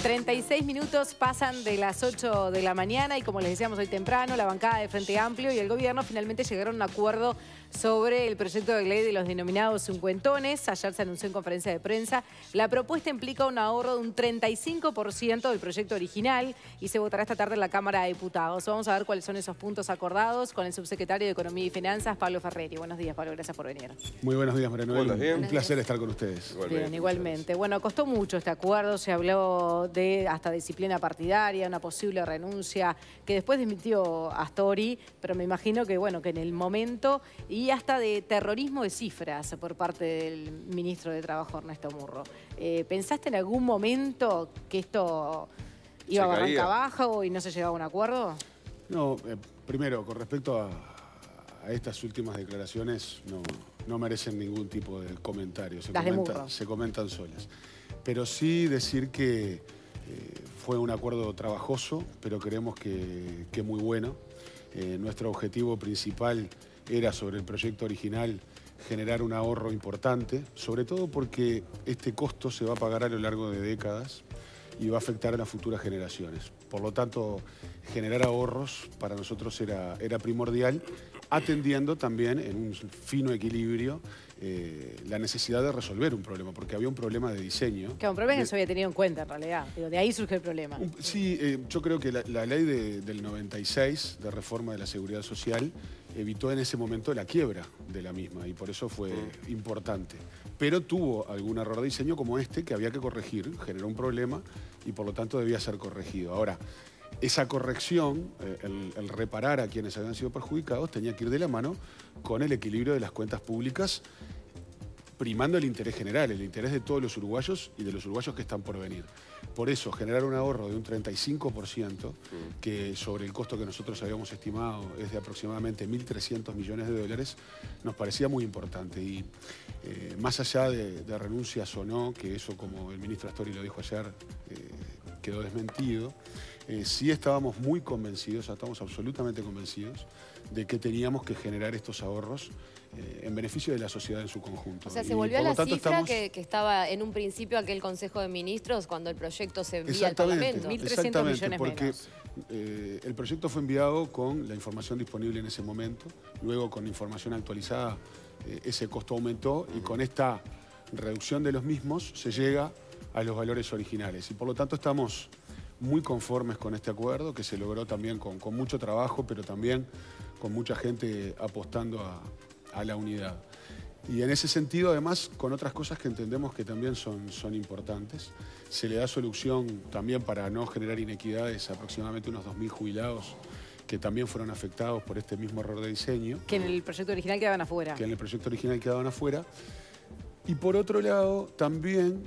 36 minutos pasan de las 8 de la mañana y como les decíamos hoy temprano, la bancada de Frente Amplio y el gobierno finalmente llegaron a un acuerdo sobre el proyecto de ley de los denominados cincuentones. Ayer se anunció en conferencia de prensa. La propuesta implica un ahorro de un 35% del proyecto original y se votará esta tarde en la Cámara de Diputados. Vamos a ver cuáles son esos puntos acordados con el subsecretario de Economía y Finanzas, Pablo Ferreri. Buenos días, Pablo, gracias por venir. Muy buenos días, María Noel. Bien. Un placer estar con ustedes. Bien, igualmente. Bueno, costó mucho este acuerdo, se habló de hasta disciplina partidaria, una posible renuncia, que después desmintió Astori, pero me imagino que, bueno, que en el momento, y hasta de terrorismo de cifras por parte del ministro de Trabajo, Ernesto Murro. ¿Pensaste en algún momento que esto iba a barranca abajo y no se llegaba a un acuerdo? No, primero, con respecto a estas últimas declaraciones, no merecen ningún tipo de comentario. Se comentan solas. Pero sí decir que fue un acuerdo trabajoso, pero creemos que muy bueno. Nuestro objetivo principal era, sobre el proyecto original, generar un ahorro importante, sobre todo porque este costo se va a pagar a lo largo de décadas y va a afectar a las futuras generaciones. Por lo tanto, generar ahorros para nosotros era primordial, atendiendo también en un fino equilibrio la necesidad de resolver un problema, porque había un problema de diseño. Que un problema que no se había tenido en cuenta en realidad, de ahí surge el problema. Sí, yo creo que la ley del 96 de reforma de la seguridad social evitó en ese momento la quiebra de la misma y por eso fue importante. Pero tuvo algún error de diseño como este que había que corregir, generó un problema y por lo tanto debía ser corregido. Ahora, esa corrección, el reparar a quienes habían sido perjudicados, tenía que ir de la mano con el equilibrio de las cuentas públicas, primando el interés general, el interés de todos los uruguayos y de los uruguayos que están por venir. Por eso, generar un ahorro de un 35%, que sobre el costo que nosotros habíamos estimado es de aproximadamente 1.300 millones de dólares, nos parecía muy importante. Y más allá de renuncias o no, que eso, como el ministro Astori lo dijo ayer, quedó desmentido, sí estábamos muy convencidos, estamos absolutamente convencidos de que teníamos que generar estos ahorros en beneficio de la sociedad en su conjunto. O sea, se volvió a la cifra que estaba en un principio aquel Consejo de Ministros cuando el proyecto se envía al Parlamento. 1.300 millones porque menos. El proyecto fue enviado con la información disponible en ese momento, luego con información actualizada ese costo aumentó y con esta reducción de los mismos se llega a los valores originales. Y por lo tanto estamos muy conformes con este acuerdo, que se logró también con mucho trabajo, pero también con mucha gente apostando a la unidad. Y en ese sentido, además, con otras cosas que entendemos que también son importantes. Se le da solución también para no generar inequidades a aproximadamente unos 2.000 jubilados que también fueron afectados por este mismo error de diseño. Que en el proyecto original quedaban afuera. Que en el proyecto original quedaban afuera. Y por otro lado, también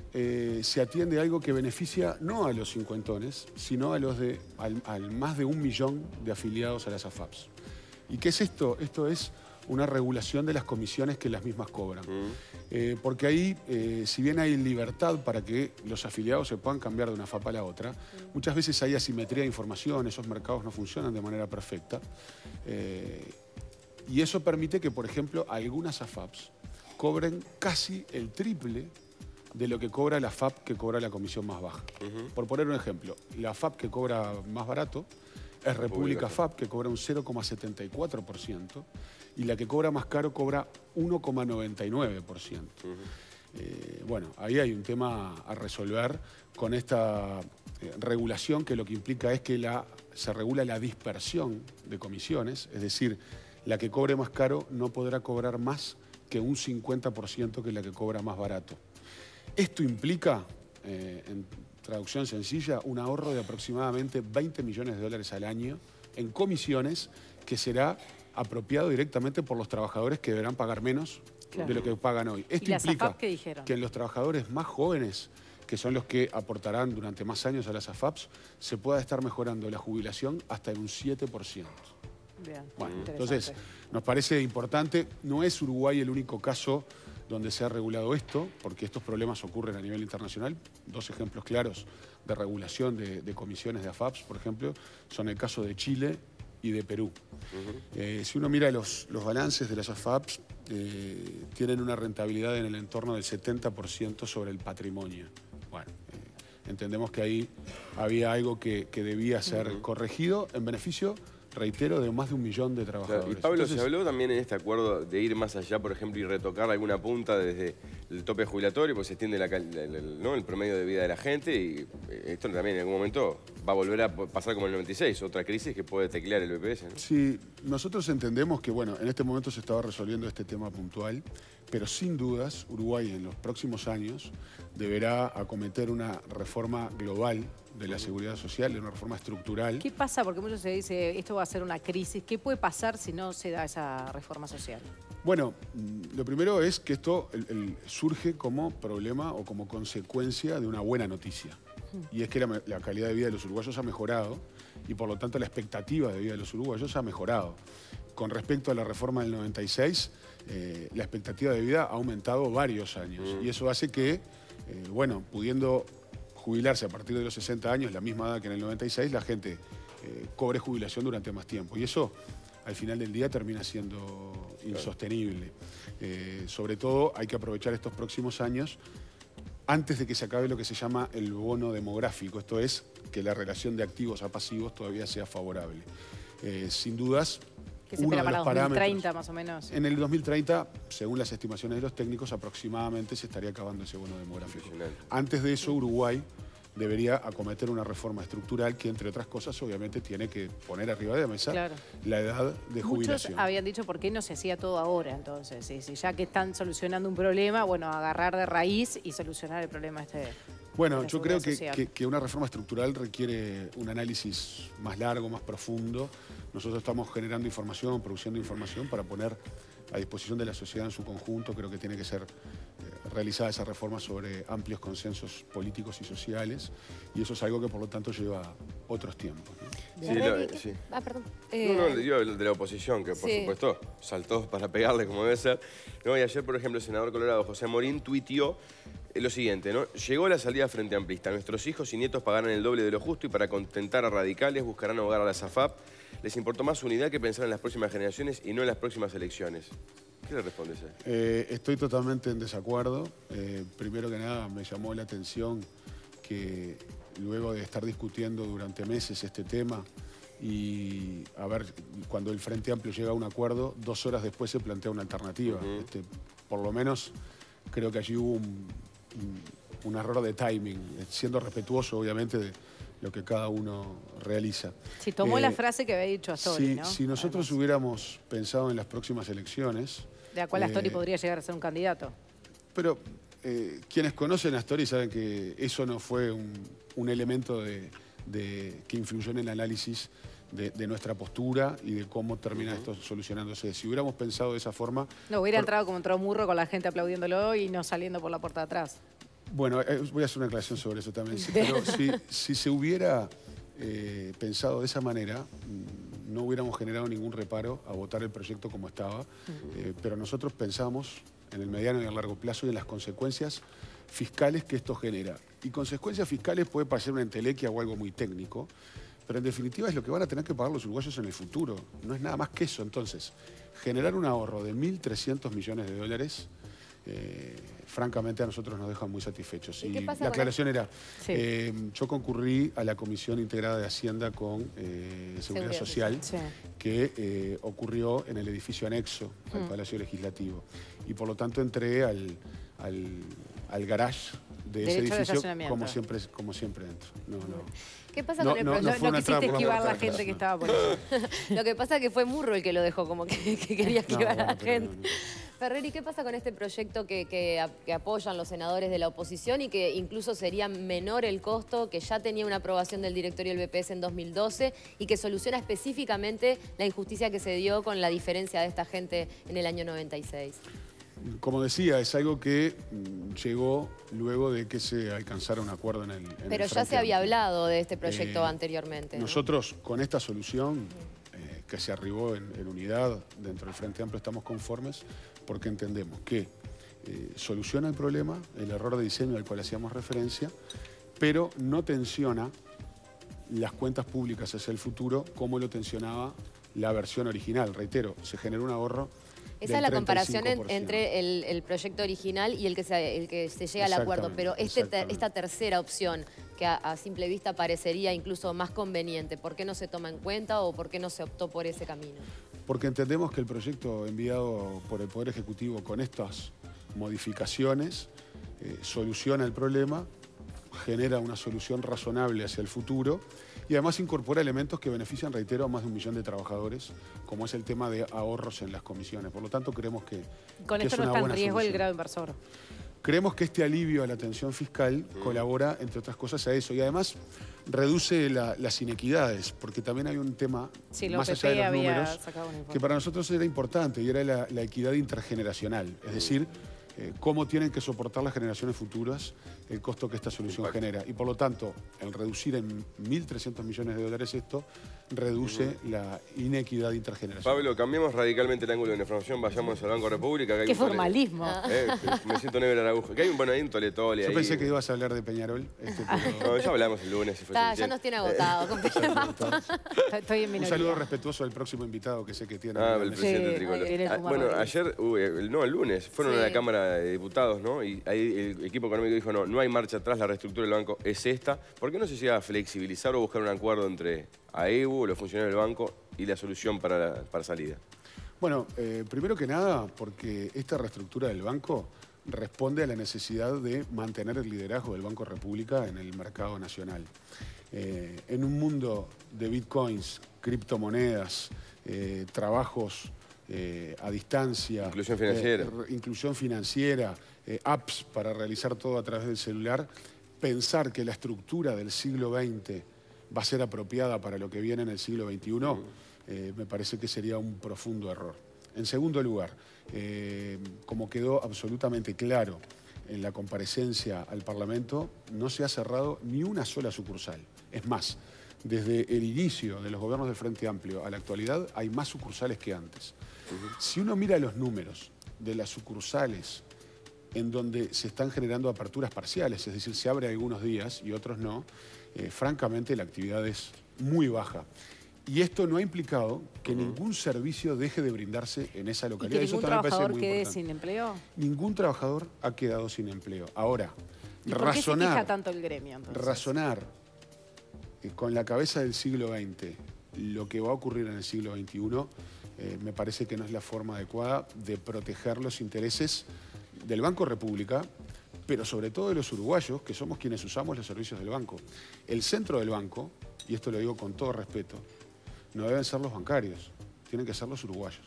se atiende a algo que beneficia no a los cincuentones, sino al más de 1 millón de afiliados a las AFAPs. ¿Y qué es esto? Esto es una regulación de las comisiones que las mismas cobran. Porque ahí, si bien hay libertad para que los afiliados se puedan cambiar de una AFAP a la otra, muchas veces hay asimetría de información, esos mercados no funcionan de manera perfecta. Y eso permite que, por ejemplo, algunas AFAPs cobren casi el triple de lo que cobra la FAP que cobra la comisión más baja. Por poner un ejemplo, la FAP que cobra más barato es República FAP, que cobra un 0,74%, y la que cobra más caro cobra 1,99%. Bueno, ahí hay un tema a resolver con esta regulación, que lo que implica es que se regula la dispersión de comisiones, es decir, la que cobre más caro no podrá cobrar más que un 50% que la que cobra más barato. Esto implica, en traducción sencilla, un ahorro de aproximadamente 20 millones de dólares al año en comisiones que será apropiado directamente por los trabajadores, que deberán pagar menos de lo que pagan hoy. Esto implica que en los trabajadores más jóvenes, que son los que aportarán durante más años a las AFAPs, se pueda estar mejorando la jubilación hasta en un 7%. Bien, bueno, entonces, nos parece importante. No es Uruguay el único caso donde se ha regulado esto, porque estos problemas ocurren a nivel internacional. Dos ejemplos claros de regulación de comisiones de AFAPs, por ejemplo, son el caso de Chile y de Perú. Si uno mira los balances de las AFAPs, tienen una rentabilidad en el entorno del 70% sobre el patrimonio. Bueno, entendemos que ahí había algo que debía ser corregido en beneficio, reitero, de más de 1 millón de trabajadores. Claro, y Pablo, ¿se habló también en este acuerdo de ir más allá, por ejemplo, y retocar alguna punta desde el tope jubilatorio, pues se extiende el promedio de vida de la gente y esto también en algún momento va a volver a pasar como en el 96, otra crisis que puede teclear el BPS, ¿no? Sí, nosotros entendemos que, bueno, en este momento se estaba resolviendo este tema puntual, pero sin dudas Uruguay en los próximos años deberá acometer una reforma global de la seguridad social, una reforma estructural. ¿Qué pasa? Porque mucho se dice, esto va a ser una crisis. ¿Qué puede pasar si no se da esa reforma social? Bueno, lo primero es que esto surge como problema o como consecuencia de una buena noticia. Y es que la calidad de vida de los uruguayos ha mejorado y por lo tanto la expectativa de vida de los uruguayos ha mejorado. Con respecto a la reforma del 96, la expectativa de vida ha aumentado varios años y eso hace que, bueno, pudiendo jubilarse a partir de los 60 años, la misma edad que en el 96, la gente cobre jubilación durante más tiempo. Y eso, al final del día, termina siendo insostenible. Sobre todo, hay que aprovechar estos próximos años antes de que se acabe lo que se llama el bono demográfico. Esto es, que la relación de activos a pasivos todavía sea favorable. Sin dudas, que se espera para 2030 más o menos. En el 2030, según las estimaciones de los técnicos, aproximadamente se estaría acabando ese bono demográfico. Antes de eso, Uruguay debería acometer una reforma estructural que, entre otras cosas, obviamente tiene que poner arriba de la mesa la edad de jubilación. Muchos habían dicho por qué no se hacía todo ahora, entonces. Si ya que están solucionando un problema, bueno, agarrar de raíz y solucionar el problema este. Bueno, yo creo que una reforma estructural requiere un análisis más largo, más profundo. Nosotros estamos generando información, produciendo información para poner a disposición de la sociedad en su conjunto. Creo que tiene que ser realizada esa reforma sobre amplios consensos políticos y sociales y eso es algo que por lo tanto lleva otros tiempos, ¿no? Sí, perdón. No, digo el de la oposición, que por supuesto saltó para pegarle como debe ser. No, y ayer, por ejemplo, el senador colorado José Morín tuiteó lo siguiente, ¿no? Llegó la salida Frente Amplista. Nuestros hijos y nietos pagarán el doble de lo justo y para contentar a radicales buscarán ahogar a la SAFAP. Les importó más su unidad que pensar en las próximas generaciones y no en las próximas elecciones. ¿Qué le respondes a eso? Estoy totalmente en desacuerdo. Primero que nada, me llamó la atención que luego de estar discutiendo durante meses este tema y a ver, cuando el Frente Amplio llega a un acuerdo, 2 horas después se plantea una alternativa. Por lo menos creo que allí hubo un error de timing, siendo respetuoso obviamente de lo que cada uno realiza. Si tomó la frase que había dicho Astori, ¿no? Si nosotros hubiéramos pensado en las próximas elecciones... De la cual Astori podría llegar a ser un candidato. Pero quienes conocen a Astori saben que eso no fue un elemento que influyó en el análisis de nuestra postura y de cómo termina esto solucionándose. Si hubiéramos pensado de esa forma... No, hubiera entrado como entró Murro con la gente aplaudiéndolo y no saliendo por la puerta de atrás. Bueno, voy a hacer una aclaración sobre eso también. Pero si se hubiera pensado de esa manera, no hubiéramos generado ningún reparo a votar el proyecto como estaba. Pero nosotros pensamos en el mediano y el largo plazo y en las consecuencias fiscales que esto genera. Y consecuencias fiscales puede parecer una entelequia o algo muy técnico, pero en definitiva es lo que van a tener que pagar los uruguayos en el futuro. No es nada más que eso. Entonces, generar un ahorro de 1.300 millones de dólares... francamente a nosotros nos deja muy satisfechos. Y la aclaración era, yo concurrí a la Comisión Integrada de Hacienda con Seguridad Social, que ocurrió en el edificio anexo al Palacio Legislativo. Y por lo tanto entré al garage de ese edificio como siempre dentro. ¿Qué pasa con el proyecto? No quisiste esquivar a la gente que estaba por eso. Lo que pasa es que fue Murro el que lo dejó, como que quería esquivar a la gente. Ferreri, ¿qué pasa con este proyecto que apoyan los senadores de la oposición y que incluso sería menor el costo, que ya tenía una aprobación del directorio del BPS en 2012 y que soluciona específicamente la injusticia que se dio con la diferencia de esta gente en el año 96? Como decía, es algo que llegó luego de que se alcanzara un acuerdo en el Pero ya se había hablado de este proyecto anteriormente, ¿no? Nosotros, con esta solución que se arribó en unidad dentro del Frente Amplio, estamos conformes porque entendemos que soluciona el problema, el error de diseño al cual hacíamos referencia, pero no tensiona las cuentas públicas hacia el futuro como lo tensionaba la versión original. Reitero, se generó un ahorro. Esa es la comparación entre el proyecto original y el que se llega al acuerdo. Pero esta tercera opción que a simple vista parecería incluso más conveniente. ¿Por qué no se toma en cuenta o por qué no se optó por ese camino? Porque entendemos que el proyecto enviado por el Poder Ejecutivo con estas modificaciones soluciona el problema, genera una solución razonable hacia el futuro y además incorpora elementos que benefician, reitero, a más de 1 millón de trabajadores, como es el tema de ahorros en las comisiones. Por lo tanto, creemos que Con que esto es no una está en buena riesgo el solución. grado inversor. Creemos que este alivio a la tensión fiscal colabora, entre otras cosas, a eso. Y además reduce las inequidades, porque también hay un tema, Sí, más López allá de los había números, sacado un informe. que para nosotros era importante, y era la equidad intergeneracional. Es decir, cómo tienen que soportar las generaciones futuras el costo que esta solución genera. Y por lo tanto, el reducir en 1.300 millones de dólares esto, reduce la inequidad intergeneracional. Pablo, cambiemos radicalmente el ángulo de información, vayamos al Banco República. Que hay ¡Qué un tole- formalismo! Me siento negro en la aguja. Que hay un, hay un tole-tole Yo ahí. pensé que ibas a hablar de Peñarol. No, ya hablamos el lunes. Si fue Ya suficiente. nos tiene agotado. Estoy en Un minoría. saludo respetuoso al próximo invitado que sé que tiene. Ah, el presidente Sí, tricolor. viene el Puma Bueno, Rodríguez. ayer, el lunes, fueron Sí. a la Cámara de Diputados, ¿no? Y ahí el equipo económico dijo, no hay marcha atrás, la reestructura del banco es esta. ¿Por qué no se llega a flexibilizar o buscar un acuerdo entre AEBU, los funcionarios del banco, y la solución para salida? Bueno, primero que nada, porque esta reestructura del banco responde a la necesidad de mantener el liderazgo del Banco República en el mercado nacional. En un mundo de bitcoins, criptomonedas, trabajos a distancia, Inclusión financiera. inclusión financiera, apps para realizar todo a través del celular, pensar que la estructura del siglo XX va a ser apropiada para lo que viene en el siglo XXI, me parece que sería un profundo error. En segundo lugar, como quedó absolutamente claro en la comparecencia al Parlamento, no se ha cerrado ni una sola sucursal. Es más, desde el inicio de los gobiernos del Frente Amplio a la actualidad hay más sucursales que antes. Si uno mira los números de las sucursales en donde se están generando aperturas parciales, es decir, se abre algunos días y otros no, francamente la actividad es muy baja. Y esto no ha implicado que ningún servicio deje de brindarse en esa ¿Y localidad. que Eso ningún también me parece trabajador muy quede importante. sin empleo? Ningún trabajador ha quedado sin empleo. Ahora, ¿Y por qué se queja tanto el gremio, entonces? razonar con la cabeza del siglo XX lo que va a ocurrir en el siglo XXI, me parece que no es la forma adecuada de proteger los intereses del Banco República, pero sobre todo de los uruguayos, que somos quienes usamos los servicios del banco. El centro del banco, y esto lo digo con todo respeto, no deben ser los bancarios, tienen que ser los uruguayos.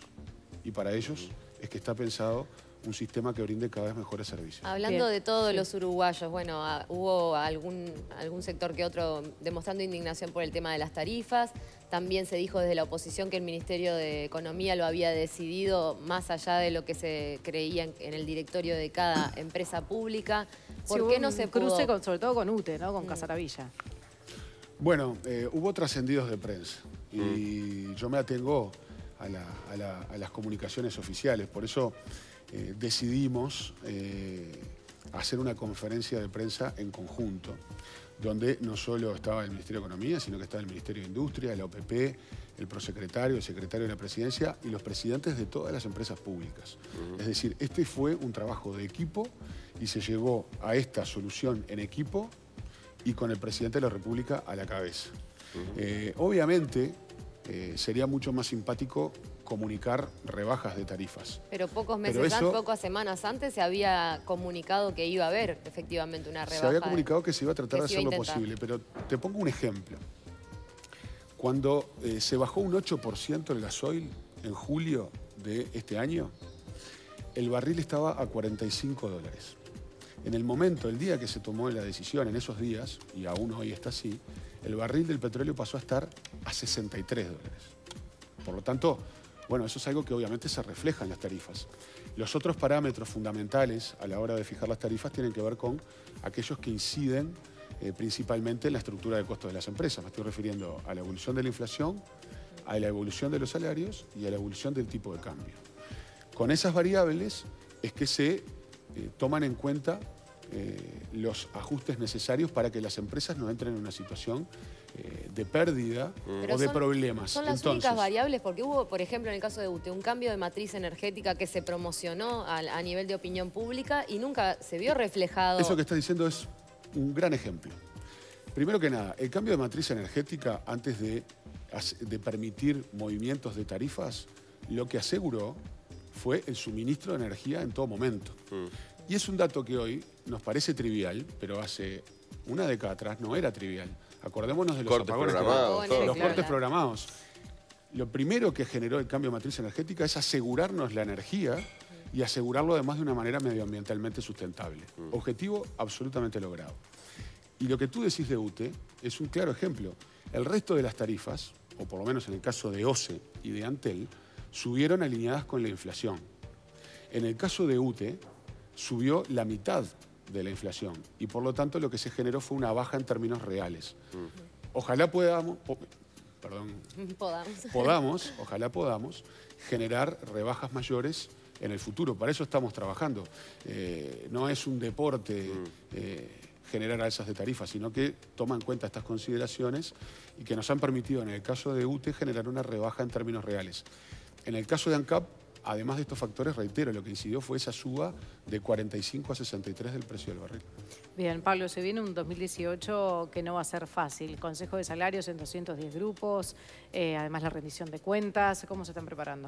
Y para ellos es que está pensado un sistema que brinde cada vez mejores servicios. Hablando Bien, de todos sí. los uruguayos, bueno, hubo algún sector que otro demostrando indignación por el tema de las tarifas. También se dijo desde la oposición que el Ministerio de Economía lo había decidido más allá de lo que se creía en el directorio de cada empresa pública. ¿Por Sí, qué hubo no un se cruce pudo? sobre todo con UTE, ¿no? Con Casaravilla. Bueno, hubo trascendidos de prensa y yo me atengo a las comunicaciones oficiales. Por eso decidimos hacer una conferencia de prensa en conjunto, donde no solo estaba el Ministerio de Economía, sino que estaba el Ministerio de Industria, la OPP, el prosecretario, el secretario de la Presidencia y los presidentes de todas las empresas públicas. Es decir, este fue un trabajo de equipo y se llegó a esta solución en equipo y con el presidente de la República a la cabeza. Obviamente, sería mucho más simpático comunicar rebajas de tarifas. Pero pocos Pero meses, eso- pocas semanas antes se había comunicado que iba a haber efectivamente una rebaja. Se había comunicado que se iba a tratar de que se hacer iba lo a intentar. posible, pero te pongo un ejemplo. Cuando se bajó un 8% el gasoil en julio de este año, el barril estaba a $45. En el momento, el día que se tomó la decisión, en esos días, y aún hoy está así, el barril del petróleo pasó a estar a $63. Por lo tanto, bueno, eso es algo que obviamente se refleja en las tarifas. Los otros parámetros fundamentales a la hora de fijar las tarifas tienen que ver con aquellos que inciden principalmente en la estructura de costos de las empresas. Me estoy refiriendo a la evolución de la inflación, a la evolución de los salarios y a la evolución del tipo de cambio. Con esas variables es que se toman en cuenta los ajustes necesarios para que las empresas no entren en una situación de pérdida Pero o de son- problemas. Son las Entonces, únicas variables, porque hubo, por ejemplo, en el caso de UTE, un cambio de matriz energética que se promocionó a nivel de opinión pública y nunca se vio reflejado. eso que estás diciendo es un gran ejemplo. Primero que nada, el cambio de matriz energética, antes de permitir movimientos de tarifas, lo que aseguró fue el suministro de energía en todo momento. Y es un dato que hoy nos parece trivial, pero hace una década atrás no era trivial. Acordémonos de los cortes apagones programados, los cortes programados. Lo primero que generó el cambio de matriz energética es asegurarnos la energía y asegurarlo además de una manera medioambientalmente sustentable. Objetivo absolutamente logrado. Y lo que tú decís de UTE es un claro ejemplo. El resto de las tarifas, o por lo menos en el caso de OCE y de Antel, subieron alineadas con la inflación. En el caso de UTE, subió la mitad de la inflación y por lo tanto lo que se generó fue una baja en términos reales. Ojalá ojalá podamos generar rebajas mayores en el futuro. Para eso estamos trabajando. No es un deporte generar alzas de tarifas, sino que toma en cuenta estas consideraciones y que nos han permitido, en el caso de UTE, generar una rebaja en términos reales. En el caso de ANCAP, además de estos factores, reitero, lo que incidió fue esa suba de 45 a 63 del precio del barril. Bien, Pablo, se viene un 2018 que no va a ser fácil. Consejo de salarios en 210 grupos, además la rendición de cuentas. ¿Cómo se están preparando?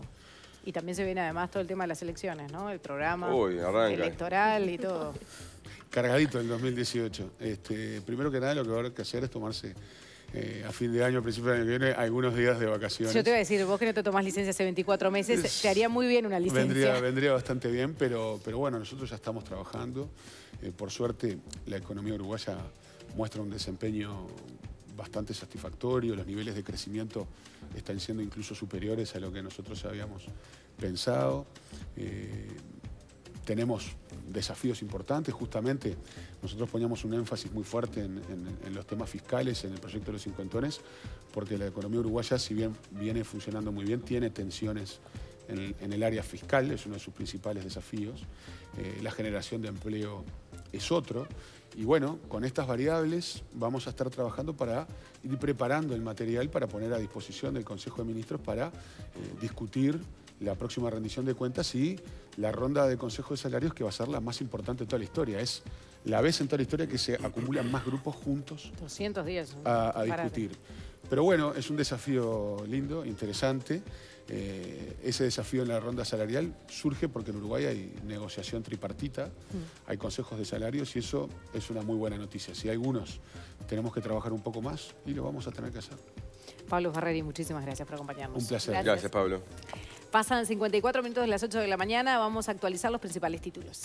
Y también se viene además todo el tema de las elecciones, ¿no? El programa electoral y todo. Cargadito el 2018. Primero que nada, lo que va a haber que hacer es tomarse a fin de año, a principio del año que viene, algunos días de vacaciones. Yo te iba a decir, vos que no te tomás licencia hace 24 meses, te haría muy bien una licencia. Vendría bastante bien, pero bueno, nosotros ya estamos trabajando. Por suerte, la economía uruguaya muestra un desempeño bastante satisfactorio. Los niveles de crecimiento están siendo incluso superiores a lo que nosotros habíamos pensado. Tenemos desafíos importantes, justamente nosotros poníamos un énfasis muy fuerte en los temas fiscales, en el proyecto de los cincuentones, porque la economía uruguaya, si bien viene funcionando muy bien, tiene tensiones en el área fiscal, es uno de sus principales desafíos. La generación de empleo es otro. Y bueno, con estas variables vamos a estar trabajando para ir preparando el material para poner a disposición del Consejo de Ministros para discutir la próxima rendición de cuentas y la ronda de Consejo de Salarios, que va a ser la más importante de toda la historia. Es la vez en toda la historia que se acumulan más grupos juntos 200 días a discutir. Pero bueno, es un desafío lindo, interesante. Ese desafío en la ronda salarial surge porque en Uruguay hay negociación tripartita, hay consejos de salarios y eso es una muy buena noticia. Si algunos tenemos que trabajar un poco más y lo vamos a tener que hacer. Pablo Ferreri, muchísimas gracias por acompañarnos. Un placer. Gracias, Pablo. Pasan 54 minutos de las 8 de la mañana, vamos a actualizar los principales títulos.